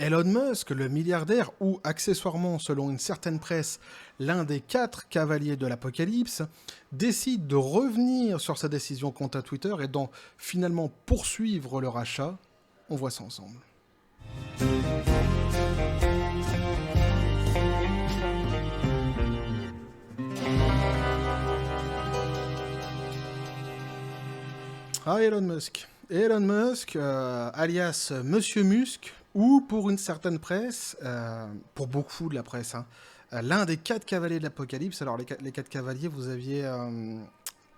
Elon Musk, le milliardaire, ou accessoirement, selon une certaine presse, l'un des 4 cavaliers de l'apocalypse, décide de revenir sur sa décision quant à Twitter et d'en finalement poursuivre le rachat. On voit ça ensemble. Ah, Elon Musk. Elon Musk, alias Monsieur Musk, ou pour une certaine presse, pour beaucoup de la presse, hein, l'un des 4 cavaliers de l'Apocalypse. Alors, les 4 cavaliers, vous aviez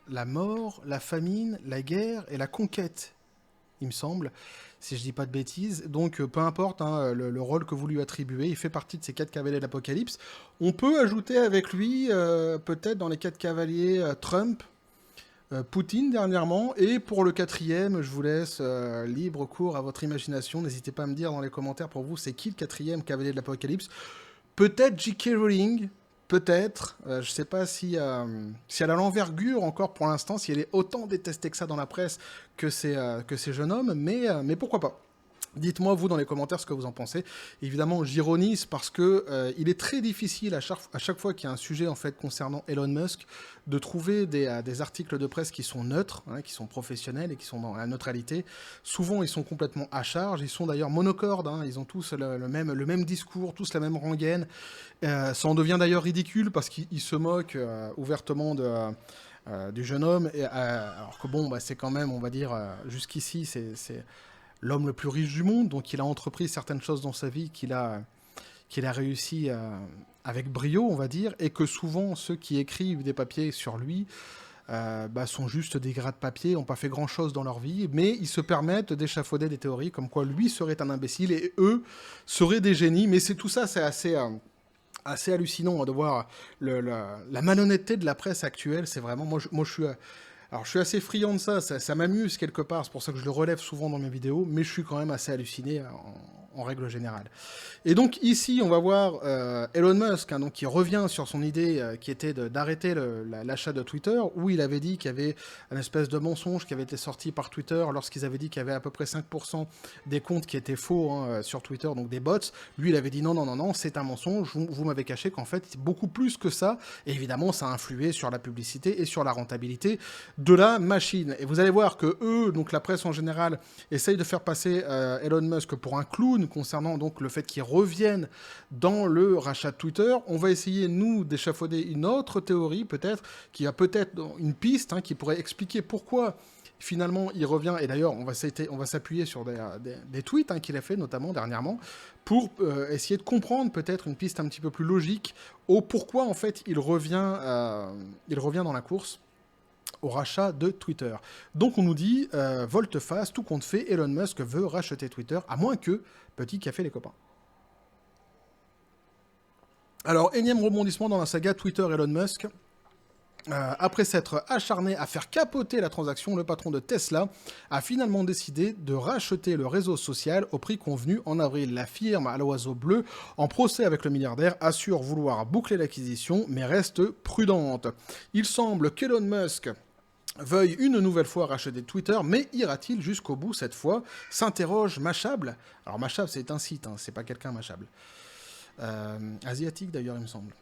la mort, la famine, la guerre et la conquête, il me semble, si je dis pas de bêtises. Donc, peu importe hein, le rôle que vous lui attribuez, il fait partie de ces 4 cavaliers de l'Apocalypse. On peut ajouter avec lui, peut-être dans les 4 cavaliers, Trump, Poutine dernièrement, et pour le 4e, je vous laisse libre cours à votre imagination. N'hésitez pas à me dire dans les commentaires pour vous, c'est qui le 4e cavalier de l'Apocalypse. Peut-être J.K. Rowling, peut-être. Je sais pas si elle a l'envergure encore pour l'instant, si elle est autant détestée que ça dans la presse que ces jeunes hommes, mais pourquoi pas. Dites-moi, vous, dans les commentaires, ce que vous en pensez. Évidemment, j'ironise parce que il est très difficile à chaque fois qu'il y a un sujet en fait concernant Elon Musk de trouver des articles de presse qui sont neutres, hein, qui sont professionnels et qui sont dans la neutralité. Souvent, ils sont complètement à charge. Ils sont d'ailleurs monocordes. Hein, ils ont tous le même discours, tous la même rengaine. Ça en devient d'ailleurs ridicule parce qu'ils se moquent ouvertement du jeune homme. Alors que bon, bah, c'est quand même, on va dire, jusqu'ici, c'est l'homme le plus riche du monde, donc il a entrepris certaines choses dans sa vie qu'il a réussi avec brio, on va dire, et que souvent ceux qui écrivent des papiers sur lui sont juste des gras de papier, n'ont pas fait grand-chose dans leur vie, mais ils se permettent d'échafauder des théories comme quoi lui serait un imbécile et eux seraient des génies, mais c'est tout ça, c'est assez hallucinant hein, de voir la malhonnêteté de la presse actuelle. C'est vraiment, moi je suis... Alors, je suis assez friand de ça m'amuse quelque part, c'est pour ça que je le relève souvent dans mes vidéos, mais je suis quand même assez halluciné en règle générale. Et donc ici, on va voir Elon Musk, hein, donc, qui revient sur son idée qui était d'arrêter l'achat de Twitter, où il avait dit qu'il y avait une espèce de mensonge qui avait été sorti par Twitter lorsqu'ils avaient dit qu'il y avait à peu près 5% des comptes qui étaient faux hein, sur Twitter, donc des bots. Lui, il avait dit non, c'est un mensonge, vous m'avez caché qu'en fait, c'est beaucoup plus que ça, et évidemment, ça a influé sur la publicité et sur la rentabilité de la machine. Et vous allez voir que eux, donc la presse en général, essayent de faire passer Elon Musk pour un clown concernant donc le fait qu'il revienne dans le rachat de Twitter. On va essayer, nous, d'échafauder une autre théorie, peut-être, qui a peut-être une piste, hein, qui pourrait expliquer pourquoi finalement il revient. Et d'ailleurs, on va s'appuyer sur des tweets hein, qu'il a fait, notamment dernièrement, pour essayer de comprendre peut-être une piste un petit peu plus logique au pourquoi, en fait, il revient dans la course au rachat de Twitter. Donc on nous dit, volte-face, tout compte fait, Elon Musk veut racheter Twitter, à moins que, petit café les copains. Alors, énième rebondissement dans la saga Twitter Elon Musk. Après s'être acharné à faire capoter la transaction, le patron de Tesla a finalement décidé de racheter le réseau social au prix convenu en avril. La firme à l'oiseau bleu, en procès avec le milliardaire, assure vouloir boucler l'acquisition, mais reste prudente. Il semble qu'Elon Musk veuille une nouvelle fois racheter Twitter, mais ira-t-il jusqu'au bout cette fois, s'interroge Mashable. Alors Mashable, c'est un site, hein, c'est pas quelqu'un Mashable. Asiatique d'ailleurs, il me semble.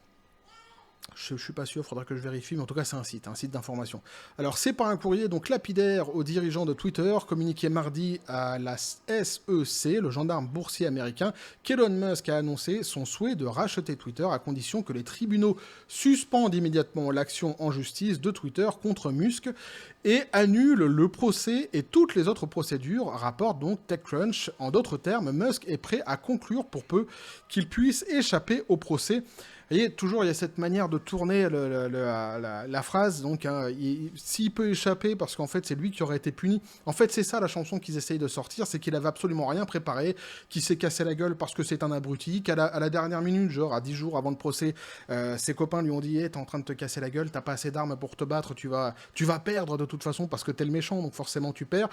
Je suis pas sûr, faudra que je vérifie, mais en tout cas c'est un site d'information. Alors c'est par un courrier donc lapidaire aux dirigeants de Twitter, communiqué mardi à la SEC, le gendarme boursier américain, qu'Elon Musk a annoncé son souhait de racheter Twitter à condition que les tribunaux suspendent immédiatement l'action en justice de Twitter contre Musk et annulent le procès et toutes les autres procédures, rapporte donc TechCrunch. En d'autres termes, Musk est prêt à conclure pour peu qu'il puisse échapper au procès. Vous voyez, toujours, il y a cette manière de tourner la phrase. Donc, hein, s'il peut échapper, parce qu'en fait, c'est lui qui aurait été puni. En fait, c'est ça la chanson qu'ils essayent de sortir, c'est qu'il avait absolument rien préparé, qu'il s'est cassé la gueule parce que c'est un abruti, qu'à la dernière minute, genre à 10 jours avant le procès, ses copains lui ont dit hey, « t'es en train de te casser la gueule, t'as pas assez d'armes pour te battre, tu vas perdre de toute façon parce que t'es le méchant, donc forcément tu perds ».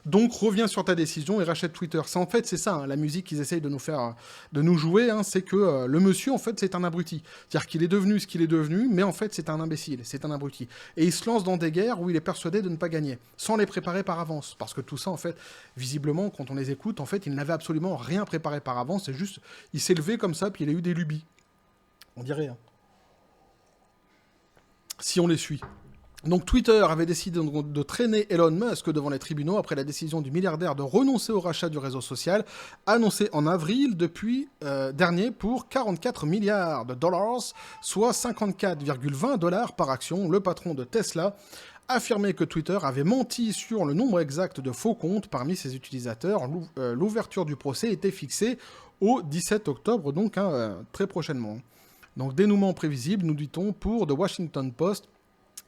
Donc reviens sur ta décision et rachète Twitter. C'est ça, hein, la musique qu'ils essayent de nous faire, de nous jouer, hein, c'est que le monsieur, en fait, c'est un abruti. C'est-à-dire qu'il est devenu ce qu'il est devenu, mais en fait, c'est un imbécile, c'est un abruti. Et il se lance dans des guerres où il est persuadé de ne pas gagner, sans les préparer par avance. Parce que tout ça, en fait, visiblement, quand on les écoute, en fait, il n'avait absolument rien préparé par avance, c'est juste, il s'est levé comme ça, puis il a eu des lubies. On dirait, hein. Si on les suit. Donc Twitter avait décidé de traîner Elon Musk devant les tribunaux après la décision du milliardaire de renoncer au rachat du réseau social, annoncé en avril dernier pour 44 milliards de dollars, soit 54,20 dollars par action. Le patron de Tesla affirmait que Twitter avait menti sur le nombre exact de faux comptes parmi ses utilisateurs. L'ouverture du procès était fixée au 17 octobre, donc très prochainement. Donc dénouement prévisible, nous dit-on, pour The Washington Post,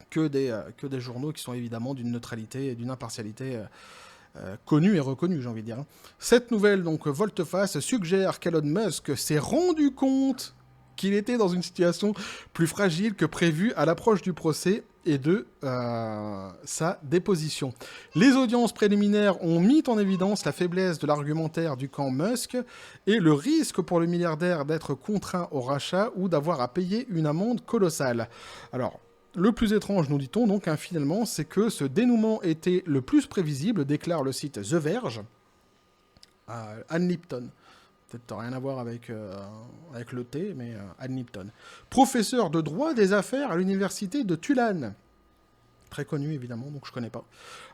que des journaux qui sont évidemment d'une neutralité et d'une impartialité connue et reconnue, j'ai envie de dire. Cette nouvelle, donc, volte-face, suggère qu'Elon Musk s'est rendu compte qu'il était dans une situation plus fragile que prévu à l'approche du procès et de sa déposition. Les audiences préliminaires ont mis en évidence la faiblesse de l'argumentaire du camp Musk et le risque pour le milliardaire d'être contraint au rachat ou d'avoir à payer une amende colossale. Alors, le plus étrange, nous dit-on, donc, finalement, c'est que ce dénouement était le plus prévisible, déclare le site The Verge, à Ann Lipton. Peut-être rien à voir avec le thé, mais Ann Lipton. Professeur de droit des affaires à l'université de Tulane. Très connu, évidemment, donc je connais pas.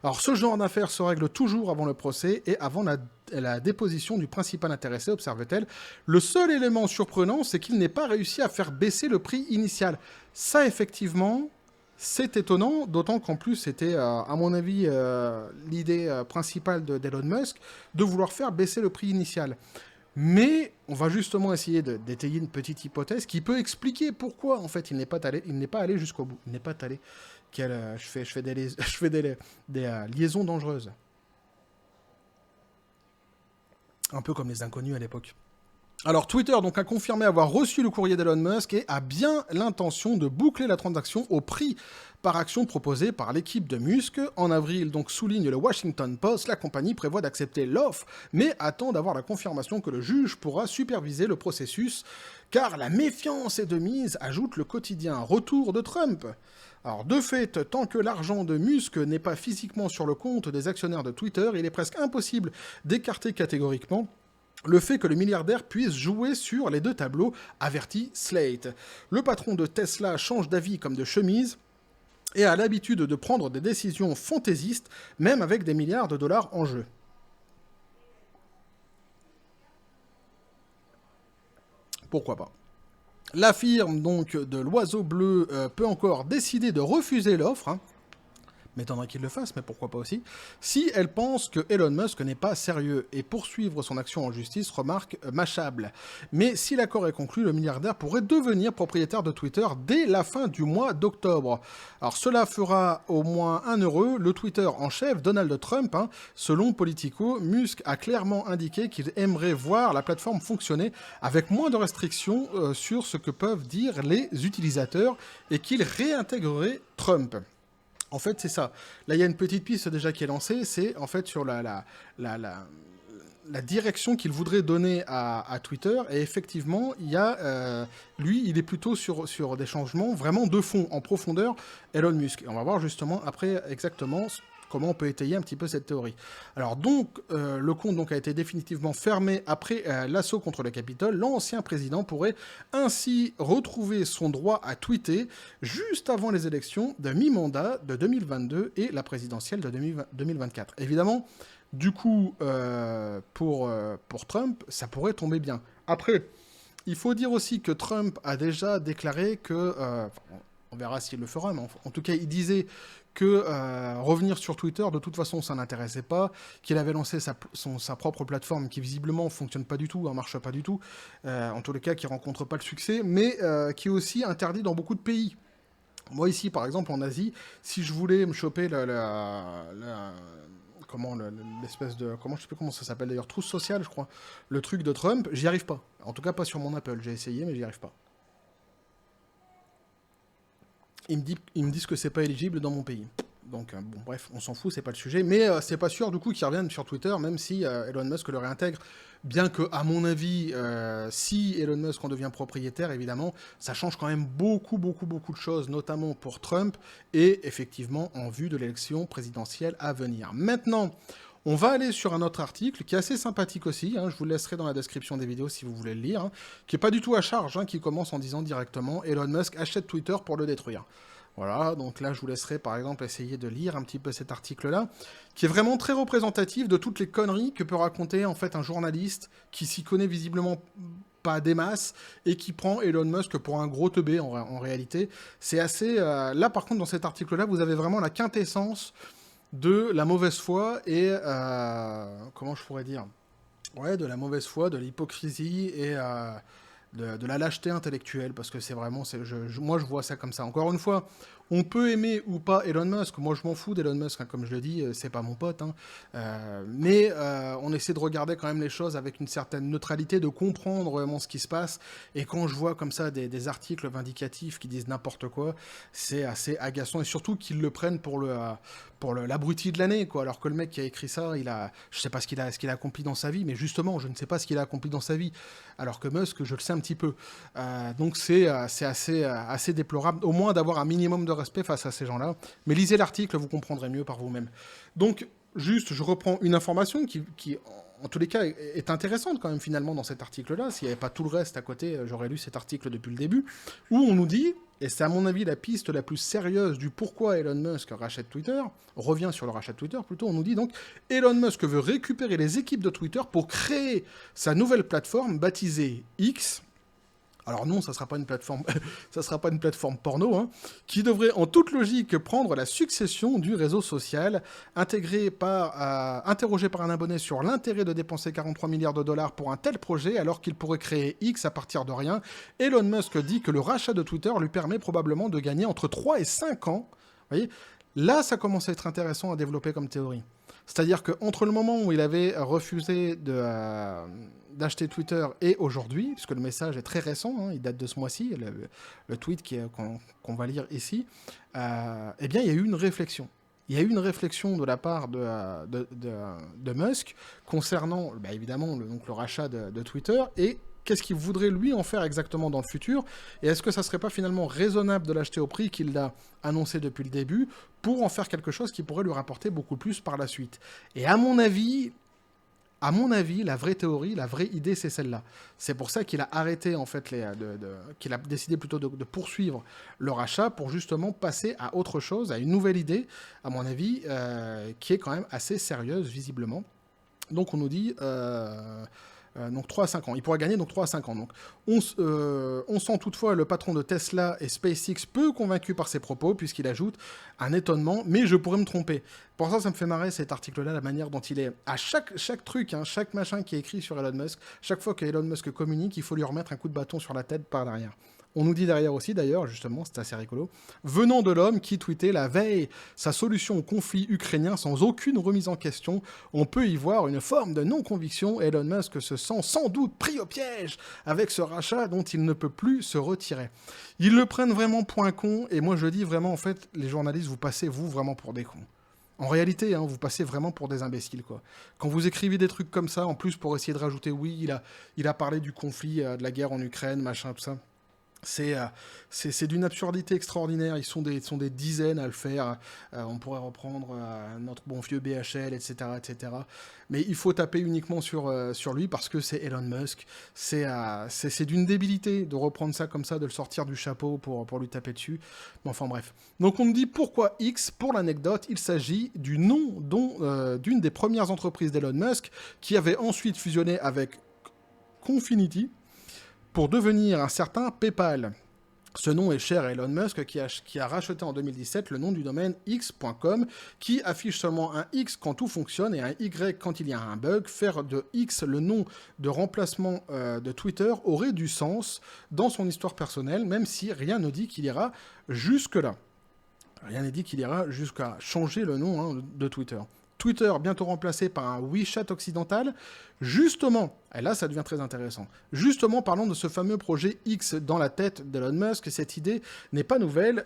Alors, ce genre d'affaires se règle toujours avant le procès et avant la déposition du principal intéressé, observe-t-elle. Le seul élément surprenant, c'est qu'il n'ait pas réussi à faire baisser le prix initial. Ça, effectivement, c'est étonnant, d'autant qu'en plus, c'était, à mon avis, l'idée principale d'Elon Musk, de vouloir faire baisser le prix initial. Mais on va justement essayer d'étayer une petite hypothèse qui peut expliquer pourquoi, en fait, il n'est pas allé jusqu'au bout. Il n'est pas allé. Je fais des liaisons dangereuses. Un peu comme les inconnus à l'époque. Alors Twitter donc a confirmé avoir reçu le courrier d'Elon Musk et a bien l'intention de boucler la transaction au prix par action proposé par l'équipe de Musk. En avril, donc souligne le Washington Post, la compagnie prévoit d'accepter l'offre, mais attend d'avoir la confirmation que le juge pourra superviser le processus, car la méfiance est de mise, ajoute le quotidien. Retour de Trump. Alors, de fait, tant que l'argent de Musk n'est pas physiquement sur le compte des actionnaires de Twitter, il est presque impossible d'écarter catégoriquement le fait que le milliardaire puisse jouer sur les deux tableaux, avertit Slate. Le patron de Tesla change d'avis comme de chemise et a l'habitude de prendre des décisions fantaisistes, même avec des milliards de dollars en jeu. Pourquoi pas ? La firme donc de l'Oiseau Bleu peut encore décider de refuser l'offre, m'étonnerait qu'il le fasse, mais pourquoi pas aussi, si elle pense que Elon Musk n'est pas sérieux et poursuivre son action en justice, remarque Mashable. Mais si l'accord est conclu, le milliardaire pourrait devenir propriétaire de Twitter dès la fin du mois d'octobre. Alors cela fera au moins un heureux. Le Twitter en chef, Donald Trump, selon Politico, Musk a clairement indiqué qu'il aimerait voir la plateforme fonctionner avec moins de restrictions sur ce que peuvent dire les utilisateurs et qu'il réintégrerait Trump. En fait, c'est ça. Là, il y a une petite piste déjà qui est lancée, c'est en fait sur la direction qu'il voudrait donner à Twitter. Et effectivement, il y a, lui, il est plutôt sur des changements vraiment de fond, en profondeur, Elon Musk. Et on va voir justement après exactement comment on peut étayer un petit peu cette théorie. Alors donc, le compte donc, a été définitivement fermé après l'assaut contre le Capitole. L'ancien président pourrait ainsi retrouver son droit à tweeter juste avant les élections de mi-mandat de 2022 et la présidentielle de 2024. Évidemment, du coup, pour Trump, ça pourrait tomber bien. Après, il faut dire aussi que Trump a déjà déclaré que... on verra s'il le fera, mais en tout cas, il disait que revenir sur Twitter, de toute façon, ça n'intéressait pas, qu'il avait lancé sa propre plateforme qui, visiblement, ne fonctionne pas du tout, ne marche pas du tout, en tous les cas, qui ne rencontre pas le succès, mais qui est aussi interdit dans beaucoup de pays. Moi, ici, par exemple, en Asie, si je voulais me choper l'espèce de... je sais plus comment ça s'appelle d'ailleurs, trousse sociale, je crois, le truc de Trump, j'y arrive pas. En tout cas, pas sur mon Apple. J'ai essayé, mais j'y arrive pas. Ils me disent que c'est pas éligible dans mon pays. Donc, bon, bref, on s'en fout, c'est pas le sujet. Mais c'est pas sûr, du coup, qu'ils reviennent sur Twitter, même si Elon Musk le réintègre. Bien que, à mon avis, si Elon Musk en devient propriétaire, évidemment, ça change quand même beaucoup, beaucoup, beaucoup de choses, notamment pour Trump, et effectivement, en vue de l'élection présidentielle à venir. Maintenant, on va aller sur un autre article qui est assez sympathique aussi, hein, je vous le laisserai dans la description des vidéos si vous voulez le lire, hein, qui est pas du tout à charge, hein, qui commence en disant directement « Elon Musk achète Twitter pour le détruire ». Voilà, donc là je vous laisserai par exemple essayer de lire un petit peu cet article-là, qui est vraiment très représentatif de toutes les conneries que peut raconter en fait un journaliste qui s'y connaît visiblement pas des masses, et qui prend Elon Musk pour un gros teubé en réalité. C'est assez... là par contre dans cet article-là, vous avez vraiment la quintessence de la mauvaise foi et... comment je pourrais dire? Ouais, de la mauvaise foi, de l'hypocrisie et de la lâcheté intellectuelle, parce que c'est vraiment... moi, je vois ça comme ça. Encore une fois, on peut aimer ou pas Elon Musk. Moi, je m'en fous d'Elon Musk, hein, comme je le dis, c'est pas mon pote. Hein. Mais on essaie de regarder quand même les choses avec une certaine neutralité, de comprendre vraiment ce qui se passe. Et quand je vois comme ça des articles vindicatifs qui disent n'importe quoi, c'est assez agaçant. Et surtout qu'ils le prennent pour l'abruti de l'année, quoi. Alors que le mec qui a écrit ça, je sais pas ce qu'il a accompli dans sa vie, mais justement, je ne sais pas ce qu'il a accompli dans sa vie. Alors que Musk, je le sais un petit peu. Donc c'est assez déplorable, au moins d'avoir un minimum de respect face à ces gens-là. Mais lisez l'article, vous comprendrez mieux par vous-même. Donc, juste, je reprends une information qui en tous les cas, est intéressante quand même finalement dans cet article-là. S'il n'y avait pas tout le reste à côté, j'aurais lu cet article depuis le début, où on nous dit, et c'est à mon avis la piste la plus sérieuse du pourquoi Elon Musk rachète Twitter, revient sur le rachat de Twitter plutôt, on nous dit donc, Elon Musk veut récupérer les équipes de Twitter pour créer sa nouvelle plateforme baptisée X. Alors non, ça sera pas une plateforme, ça sera pas une plateforme porno, hein, qui devrait en toute logique prendre la succession du réseau social, interrogé par un abonné sur l'intérêt de dépenser 43 milliards de dollars pour un tel projet alors qu'il pourrait créer X à partir de rien. Elon Musk dit que le rachat de Twitter lui permet probablement de gagner entre 3 et 5 ans. Vous voyez, là, ça commence à être intéressant à développer comme théorie. C'est-à-dire qu'entre le moment où il avait refusé d'acheter Twitter et aujourd'hui, puisque le message est très récent, hein, il date de ce mois-ci, le tweet qu'on va lire ici, eh bien, il y a eu une réflexion. Il y a eu une réflexion de la part de Musk concernant, bah, évidemment, le rachat de Twitter et qu'est-ce qu'il voudrait lui en faire exactement dans le futur, et est-ce que ça serait pas finalement raisonnable de l'acheter au prix qu'il l'a annoncé depuis le début pour en faire quelque chose qui pourrait lui rapporter beaucoup plus par la suite. Et à mon avis, la vraie théorie, la vraie idée, c'est celle-là. C'est pour ça qu'il a arrêté, en fait, qu'il a décidé plutôt de poursuivre le rachat pour justement passer à autre chose, à une nouvelle idée, à mon avis, qui est quand même assez sérieuse, visiblement. Donc on nous dit... donc 3 à 5 ans. Il pourra gagner donc 3 à 5 ans. Donc, on sent toutefois le patron de Tesla et SpaceX peu convaincu par ses propos, puisqu'il ajoute un étonnement, mais je pourrais me tromper. Pour ça me fait marrer cet article-là, la manière dont il est. À chaque truc, hein, chaque machin qui est écrit sur Elon Musk, chaque fois que Elon Musk communique, il faut lui remettre un coup de bâton sur la tête par derrière. On nous dit derrière aussi, d'ailleurs, justement, c'est assez rigolo, venant de l'homme qui tweetait la veille sa solution au conflit ukrainien sans aucune remise en question, on peut y voir une forme de non-conviction. Elon Musk se sent sans doute pris au piège avec ce rachat dont il ne peut plus se retirer. Ils le prennent vraiment point con, et moi je dis vraiment, en fait, les journalistes, vous passez, vous, vraiment pour des cons. En réalité, hein, vous passez vraiment pour des imbéciles, quoi. Quand vous écrivez des trucs comme ça, en plus pour essayer de rajouter, oui, il a parlé du conflit, de la guerre en Ukraine, machin, tout ça... C'est d'une absurdité extraordinaire. Ils sont des dizaines à le faire. On pourrait reprendre notre bon vieux BHL, etc., etc. Mais il faut taper uniquement sur lui parce que c'est Elon Musk. C'est d'une débilité de reprendre ça comme ça, de le sortir du chapeau pour lui taper dessus. Mais enfin bref. Donc on me dit pourquoi X. Pour l'anecdote, il s'agit du nom d'une des premières entreprises d'Elon Musk qui avait ensuite fusionné avec Confinity pour devenir un certain PayPal. Ce nom est cher à Elon Musk qui a racheté en 2017 le nom du domaine x.com qui affiche seulement un X quand tout fonctionne et un Y quand il y a un bug. Faire de X le nom de remplacement de Twitter aurait du sens dans son histoire personnelle, même si rien ne dit qu'il ira jusque-là. Rien n'est dit qu'il ira jusqu'à changer le nom de Twitter. Twitter bientôt remplacé par un WeChat occidental, justement Et là, ça devient très intéressant. Justement, parlons de ce fameux projet X dans la tête d'Elon Musk. Cette idée n'est pas nouvelle.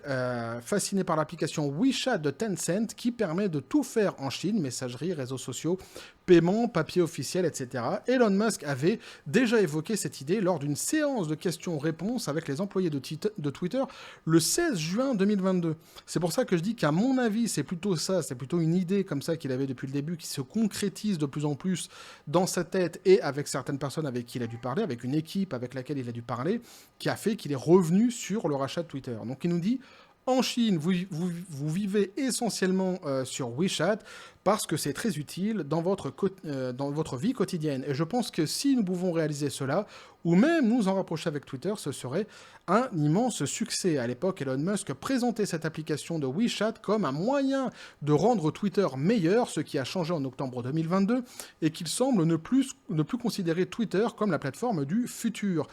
Fasciné par l'application WeChat de Tencent qui permet de tout faire en Chine, messagerie, réseaux sociaux, paiement, papier officiel, etc. Elon Musk avait déjà évoqué cette idée lors d'une séance de questions-réponses avec les employés de Twitter le 16 juin 2022. C'est pour ça que je dis qu'à mon avis, c'est plutôt ça, c'est plutôt une idée comme ça qu'il avait depuis le début qui se concrétise de plus en plus dans sa tête et avec certaines personnes avec qui il a dû parler, avec une équipe avec laquelle il a dû parler, qui a fait qu'il est revenu sur le rachat de Twitter. Donc il nous dit, en Chine, vous vivez essentiellement sur WeChat parce que c'est très utile dans votre vie quotidienne. Et je pense que si nous pouvons réaliser cela, ou même nous en rapprocher avec Twitter, ce serait un immense succès. À l'époque, Elon Musk présentait cette application de WeChat comme un moyen de rendre Twitter meilleur, ce qui a changé en octobre 2022, et qu'il semble ne plus considérer Twitter comme la plateforme du futur.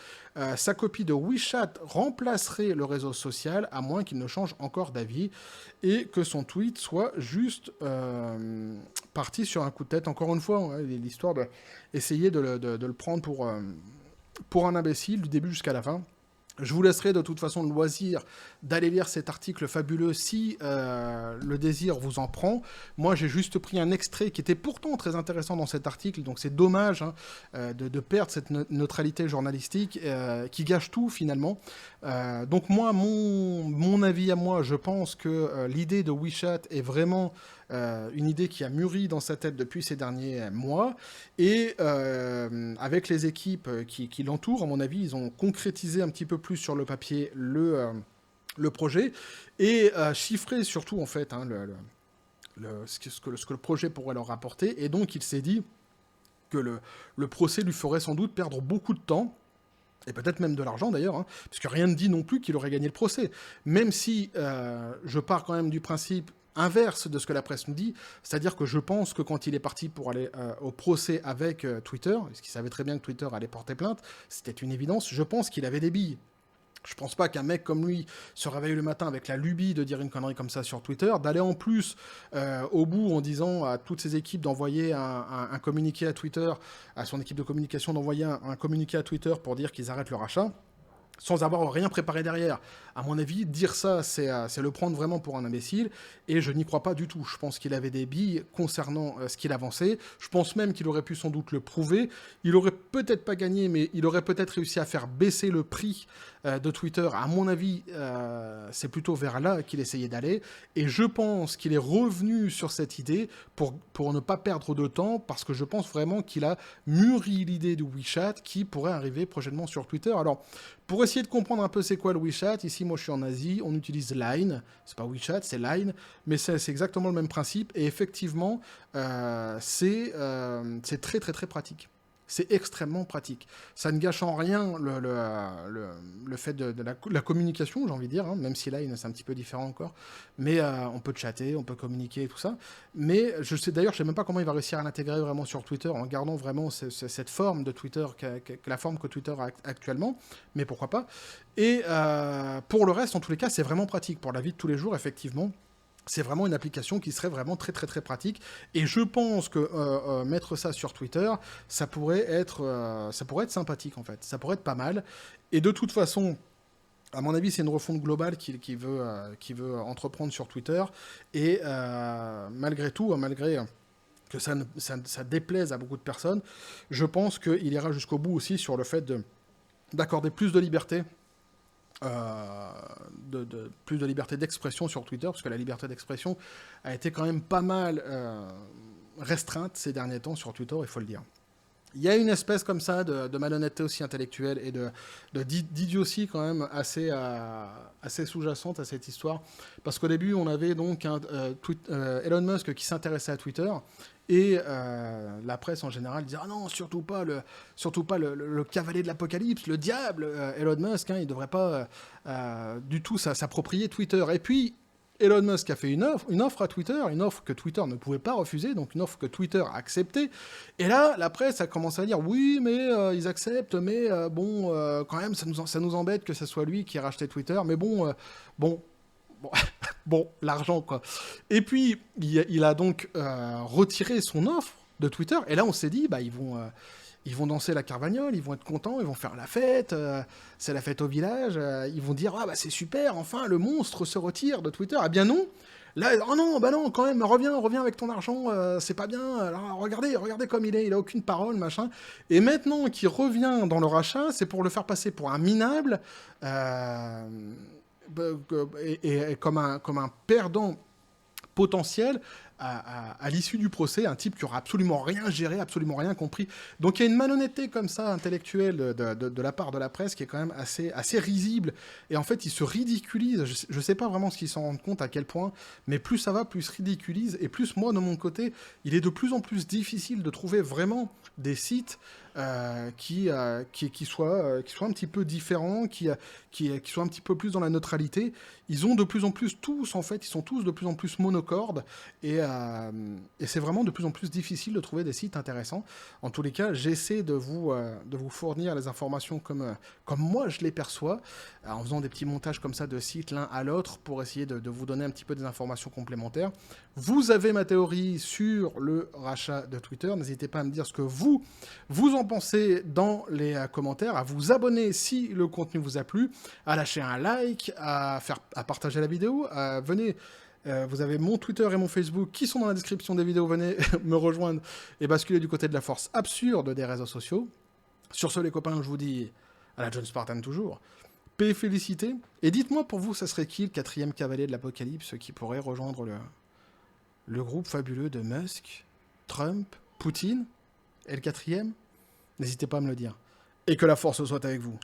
Sa copie de WeChat remplacerait le réseau social, à moins qu'il ne change encore d'avis, et que son tweet soit juste parti sur un coup de tête. Encore une fois, l'histoire d'essayer de le prendre pour un imbécile du début jusqu'à la fin. Je vous laisserai de toute façon le loisir d'aller lire cet article fabuleux si le désir vous en prend. Moi, j'ai juste pris un extrait qui était pourtant très intéressant dans cet article, donc c'est dommage de perdre cette neutralité journalistique qui gâche tout finalement. Donc moi, mon avis à moi, je pense que l'idée de WeChat est vraiment une idée qui a mûri dans sa tête depuis ces derniers mois, et avec les équipes qui l'entourent, à mon avis, ils ont concrétisé un petit peu plus sur le papier le projet, et chiffré surtout, en fait, ce que le projet pourrait leur apporter, et donc il s'est dit que le procès lui ferait sans doute perdre beaucoup de temps, et peut-être même de l'argent d'ailleurs, puisque rien ne dit non plus qu'il aurait gagné le procès, même si je pars quand même du principe inverse de ce que la presse nous dit, c'est-à-dire que je pense que quand il est parti pour aller au procès avec Twitter, parce qu'il savait très bien que Twitter allait porter plainte, c'était une évidence, je pense qu'il avait des billes. Je pense pas qu'un mec comme lui se réveille le matin avec la lubie de dire une connerie comme ça sur Twitter, d'aller en plus au bout en disant à toutes ses équipes d'envoyer un communiqué à Twitter, à son équipe de communication d'envoyer un communiqué à Twitter pour dire qu'ils arrêtent le rachat, sans avoir rien préparé derrière. À mon avis, dire ça, c'est le prendre vraiment pour un imbécile, et je n'y crois pas du tout. Je pense qu'il avait des billes concernant ce qu'il avançait. Je pense même qu'il aurait pu sans doute le prouver. Il aurait peut-être pas gagné, mais il aurait peut-être réussi à faire baisser le prix de Twitter. À mon avis, c'est plutôt vers là qu'il essayait d'aller, et je pense qu'il est revenu sur cette idée pour ne pas perdre de temps, parce que je pense vraiment qu'il a mûri l'idée du WeChat qui pourrait arriver prochainement sur Twitter. Alors, pour essayer de comprendre un peu c'est quoi le WeChat, ici moi je suis en Asie, on utilise Line, c'est pas WeChat, c'est Line, mais c'est exactement le même principe, et effectivement, c'est très très très pratique. C'est extrêmement pratique. Ça ne gâche en rien le fait de la communication, j'ai envie de dire, même si Line c'est un petit peu différent encore. Mais on peut chatter, on peut communiquer et tout ça. Mais je sais même pas comment il va réussir à l'intégrer vraiment sur Twitter en gardant vraiment cette forme de Twitter, la forme que Twitter a actuellement. Mais pourquoi pas. Et pour le reste, en tous les cas, c'est vraiment pratique. Pour la vie de tous les jours, effectivement. C'est vraiment une application qui serait vraiment très très très pratique, et je pense que mettre ça sur Twitter, ça pourrait être sympathique en fait, ça pourrait être pas mal, et de toute façon, à mon avis, c'est une refonte globale qui veut entreprendre sur Twitter, et malgré tout, malgré que ça déplaise à beaucoup de personnes, je pense qu'il ira jusqu'au bout aussi sur le fait d'accorder plus de liberté, plus de liberté d'expression sur Twitter, parce que la liberté d'expression a été quand même pas mal restreinte ces derniers temps sur Twitter, il faut le dire. Il y a une espèce comme ça de malhonnêteté aussi intellectuelle et d'idiotie quand même assez sous-jacente à cette histoire, parce qu'au début on avait donc Elon Musk qui s'intéressait à Twitter, et la presse en général disait « Ah non, surtout pas le cavalier de l'apocalypse, le diable, Elon Musk, il ne devrait pas du tout s'approprier Twitter. » Et puis, Elon Musk a fait une offre à Twitter, une offre que Twitter ne pouvait pas refuser, donc une offre que Twitter a acceptée. Et là, la presse a commencé à dire « Oui, mais ils acceptent, mais quand même, ça nous embête que ce soit lui qui ait racheté Twitter, mais bon, l'argent, quoi. » Et puis, il a donc retiré son offre de Twitter, et là, on s'est dit, ils vont ils vont danser la carvagnole, ils vont être contents, ils vont faire la fête, c'est la fête au village, ils vont dire ah bah c'est super, enfin le monstre se retire de Twitter. Ah bien non. Là, oh non, bah non, quand même, reviens avec ton argent, c'est pas bien. Alors, regardez comme il a aucune parole, machin. Et maintenant qu'il revient dans le rachat, c'est pour le faire passer pour un minable, euh, et comme un perdant potentiel à l'issue du procès, un type qui aura absolument rien géré, absolument rien compris. Donc il y a une malhonnêteté comme ça, intellectuelle, de la part de la presse qui est quand même assez risible. Et en fait, ils se ridiculisent. Je sais pas vraiment ce qu'ils s'en rendent compte, à quel point, mais plus ça va, plus ils se ridiculisent. Et plus moi, de mon côté, il est de plus en plus difficile de trouver vraiment des sites qui soient un petit peu différents, qui soient un petit peu plus dans la neutralité. Ils ont de plus en plus tous, en fait, ils sont tous de plus en plus monocordes, et c'est vraiment de plus en plus difficile de trouver des sites intéressants. En tous les cas, j'essaie de vous fournir les informations comme moi je les perçois, en faisant des petits montages comme ça de sites l'un à l'autre pour essayer de vous donner un petit peu des informations complémentaires. Vous avez ma théorie sur le rachat de Twitter, n'hésitez pas à me dire ce que vous en pensez dans les commentaires, à vous abonner si le contenu vous a plu, à lâcher un like, à partager la vidéo, venez, vous avez mon Twitter et mon Facebook qui sont dans la description des vidéos, venez me rejoindre et basculer du côté de la force absurde des réseaux sociaux. Sur ce les copains, je vous dis à la John Spartan toujours, paix et félicité, et dites-moi pour vous, ça serait qui le 4e cavalier de l'Apocalypse qui pourrait rejoindre le groupe fabuleux de Musk, Trump, Poutine, et le 4e? N'hésitez pas à me le dire. Et que la force soit avec vous.